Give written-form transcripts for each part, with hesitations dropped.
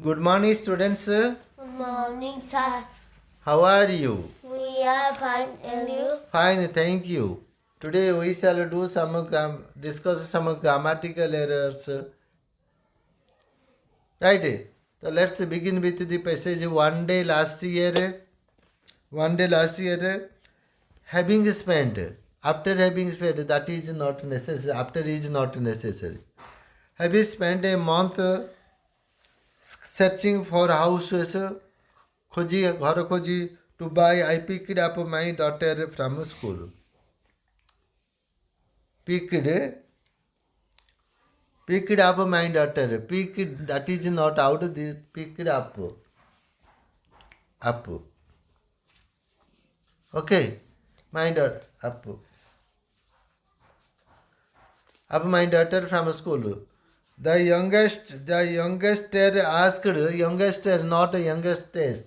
Good morning, students. Good morning, sir. How are you? We are fine, and you? Fine, thank you. Today we shall do discuss some grammatical errors. Right? So let's begin with the passage. One day last year, having spent. After having spent, that is not necessary. After is not necessary. Having spent a month searching for houses, खोजी घर खोजी to buy. I picked up my daughter from school. Picked up my daughter. Picked, that is not out. The picked up. Up. Okay. My daughter. Up. Up my daughter from school. The youngest asked, youngest, not youngest. This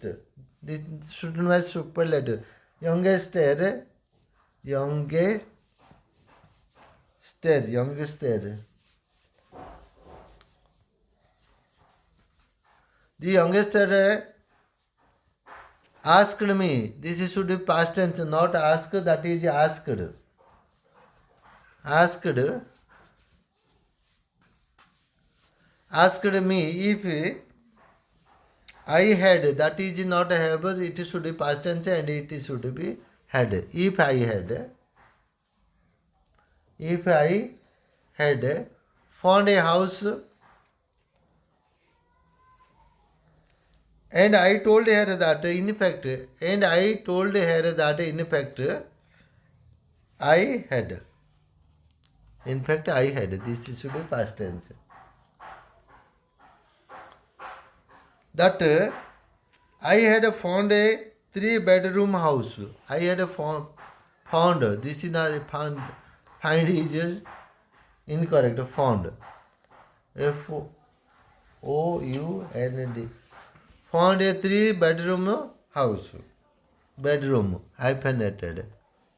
shouldn't be superlative. Youngest, youngest. The youngster asked me. This should be past tense, not ask. That is asked. Asked me if I had. That is not have. It should be past tense and it should be had. If I had found a house. And I told her that in fact, I had. In fact, I had. This should be past tense. That I had found a 3-bedroom house. I had found. This is not found. Find is incorrect. Found. Found. Found a 3-bedroom house. Bedroom. Hyphenated.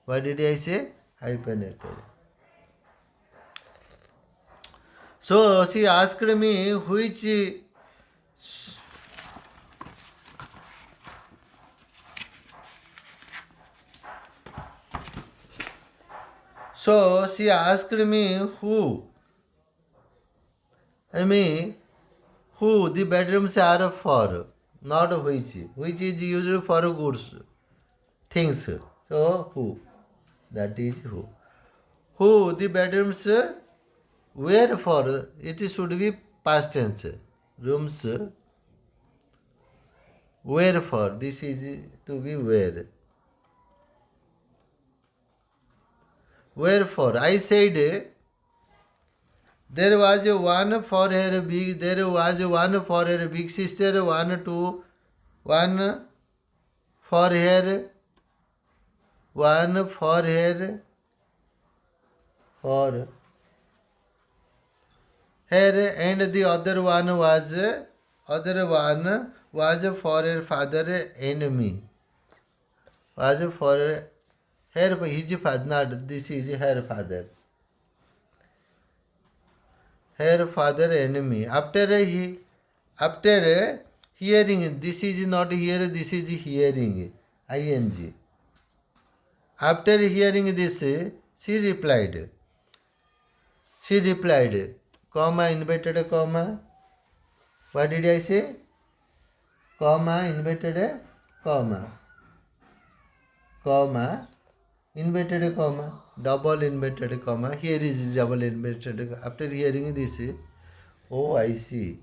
What did I say? Hyphenated. So she asked me which. So she asked me who the bedrooms are for, not which. Which is used for goods, things. So who, that is who. Who the bedrooms were for, it should be past tense. Rooms were for, this is to be where. Wherefore, I said, there was one for her big sister, one for her, and the other one was for her father and me. Was for her, his father, not this is her father. Her father and me. After hearing, this is not hear, this is hearing, ing. After hearing this, she replied, comma, inverted comma. What did I say? Comma, inverted comma. Inverted comma, double inverted comma. Here is double inverted. After hearing this, oh, I see.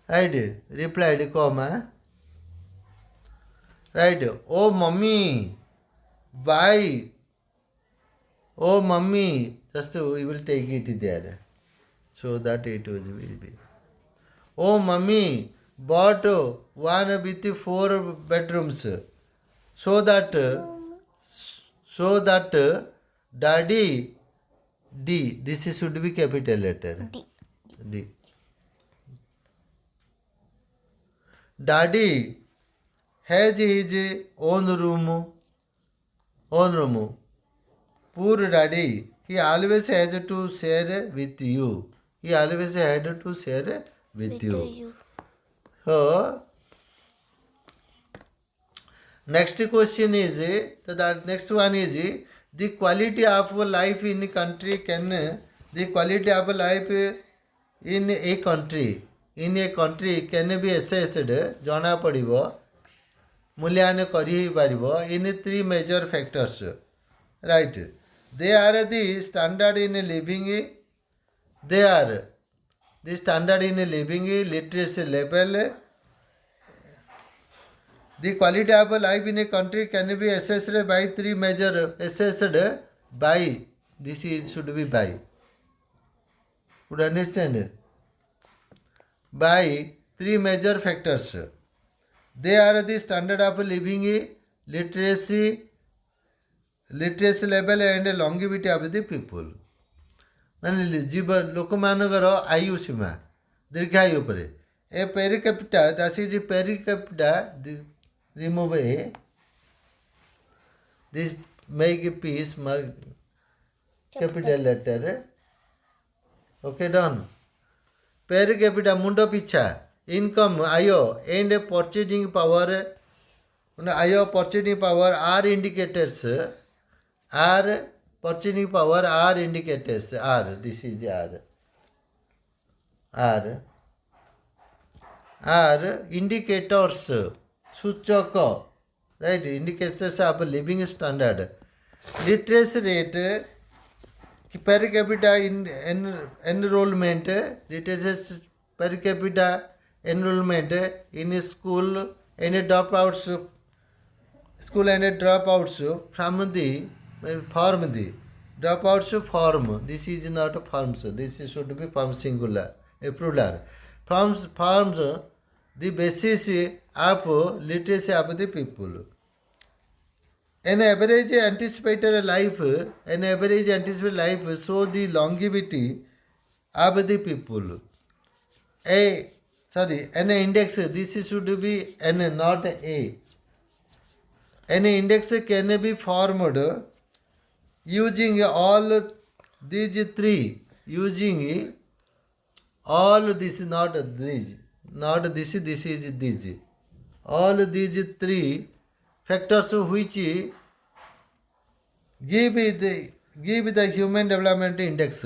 Right, replied comma. Right, oh mommy, why? Oh mommy, just we will take it there, so that it will be. Oh mommy, bought one with 4 bedrooms, so that daddy, D, this should be capital letter. D. Daddy has his own room. Poor daddy, he always has to share with you. he always had to share with you. you. So, next question is, the next one is, the quality of life in a country can, the quality of life in a country can be assessed, ଜଣା ପଡ଼ିବ, ମୂଲ୍ୟାୟନ କରି ପାରିବ in three major factors, right? They are the standard in living, they are the standard in living, literacy level. The quality of life in a country can be assessed by three major, assessed by, this is should be by, would understand, by three major factors. They are the standard of living, literacy level and longevity of the people. ମାନେ ଜୀବ ଲୋକମାନଙ୍କର ଆୟୁ ସୀମା, ଦୀର୍ଘାୟୁ ଉପରେ। A per capita, ଦାସ is per capita, remove a, this make a piece, capital letter, okay, done. Per capita, mundo picha, income, ayo, and purchasing power, ayo, purchasing power are indicators, are purchasing power are indicators, are, this is are indicators, सूचक, right? Indicators of living standard. Literacy rate, per capita enrollment, literacy per capita enrollment in school and dropouts, school and dropouts from the form, the dropouts form. This is not a forms. This should be form singular, a plural. Forms the basis of literacy of the people. An average anticipated life, show the longevity of the people. An index, this should be an, not a. An index can be formed using all these three, using all this, not these. Not this, this is this. All these three factors which give the human development index.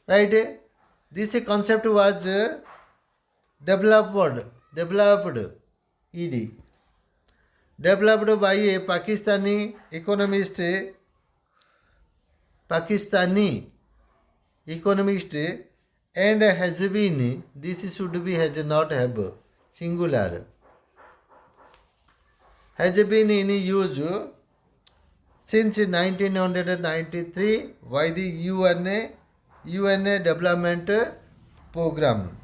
Right? This concept was developed, ED. Developed by a Pakistani economist, and has been, this should be, has not have, singular, has been in use since 1993 by the UN Development Program.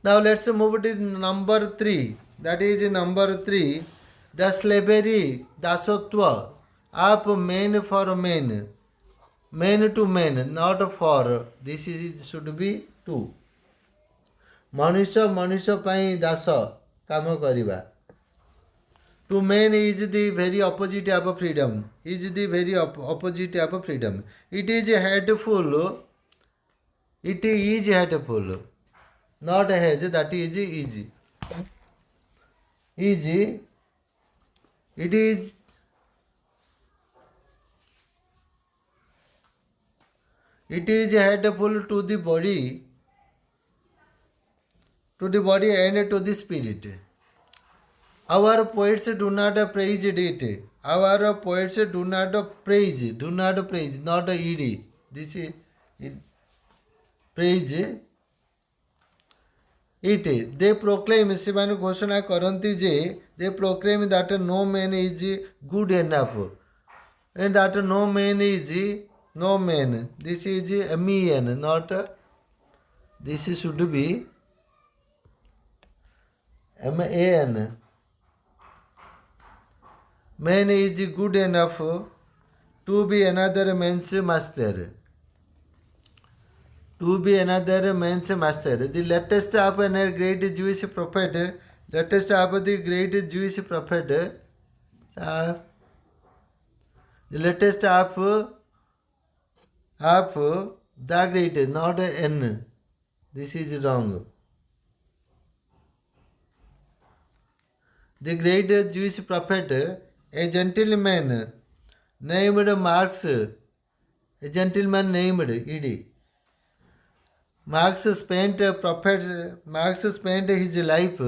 Now let's move to number 3. That is number 3, the slavery, dasotva of men for men. Men to men, not for, this is should be 2. ମଣିଷ ପାଇଁ ଦାସ କାମ କରିବା. To men is the very opposite of freedom. Is the very opposite of freedom. It is hateful. It is hateful. Not has, that is easy. Easy. It is. It is hateful to the body, and to the spirit. Our poets do not praise it. Our poets do not praise, not ed. This is it, praise it. They proclaim, ସେମାନେ ଘୋଷଣା କରନ୍ତି ଯେ, they proclaim that no man is good enough, and that no man is no man. This is men, not, this should be man. Man is good enough to be another man's master. To be another man's master. The latest of a great Jewish prophet, the latest of The great, not a N. This is wrong. The great Jewish prophet, a gentleman named Marx, a gentleman named E.D. Marx spent his life,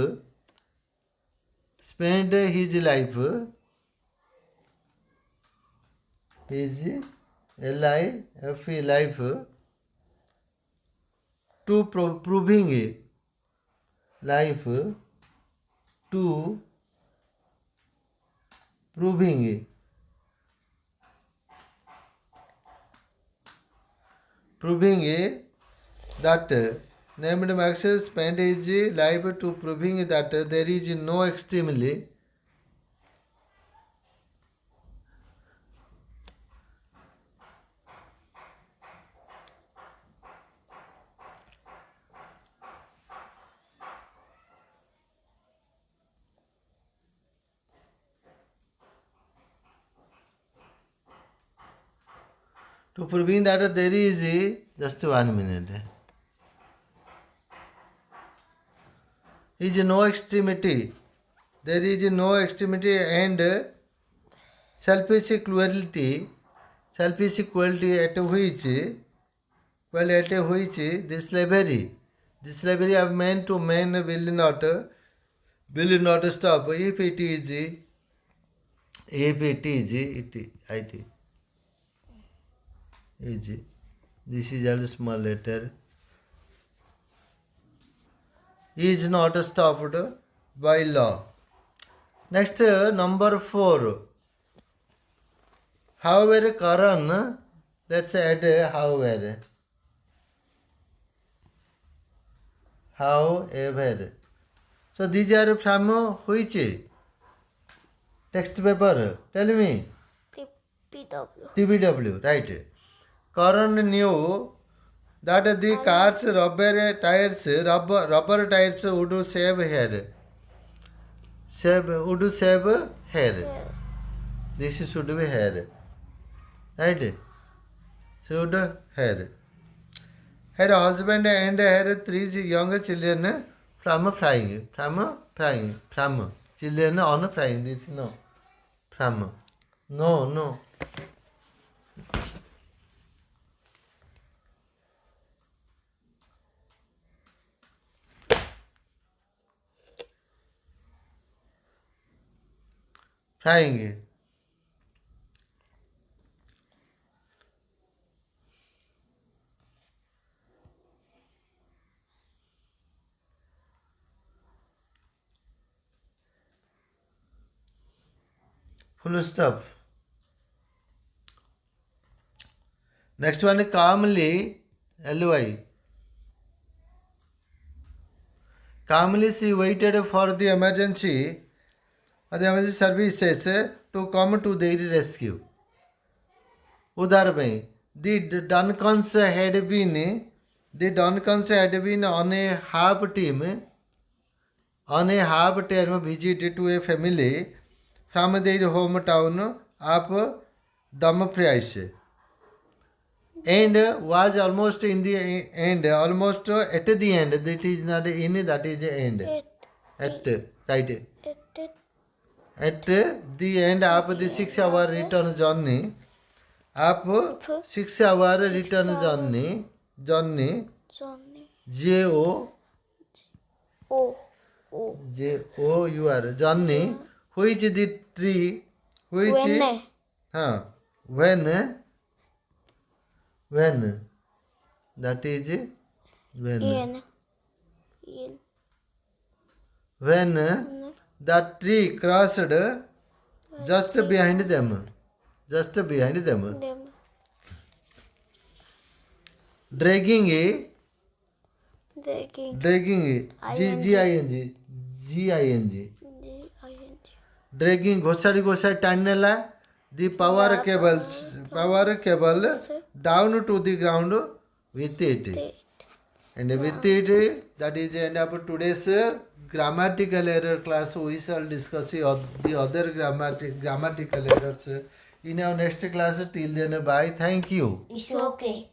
his L-I-F-E life, to proving life to proving that named Marx spent his life to proving that there is no extremely to proving that there is just 1 minute. Is no extremity. There is no extremity and selfish cruelty at which the slavery of man to man will not stop if it is this is all small letter is not stopped by law. Next, number 4. However, Karan, let's add however. However. So these are from which text paper? Tell me. PW. TBW, right. Karan knew that the car's rubber tires would save hair. Would save hair. This should be hair. Right? Should hair. Her husband and her 3 young children from frying. From children on frying. This no. From. No. Frying. Full stop. Next one, calmly, L-Y. Calmly she waited for the emergency services to come to their rescue. Udar the Duncans had been on a half-term visit to a family from their hometown of Dumfries and was almost at the end. That is not in, that is end. At the end of the 6-hour return journey, Jour journey, which the tree, when that is when the tree crossed just behind them. Dragging G-I-N-G. Dragging घोषारी टाणने La the power cable down to the ground with it. And with it, that is the end of today's grammatical error class. We shall discuss the other grammatical errors in our next class. Till then, bye. Thank you. It's okay.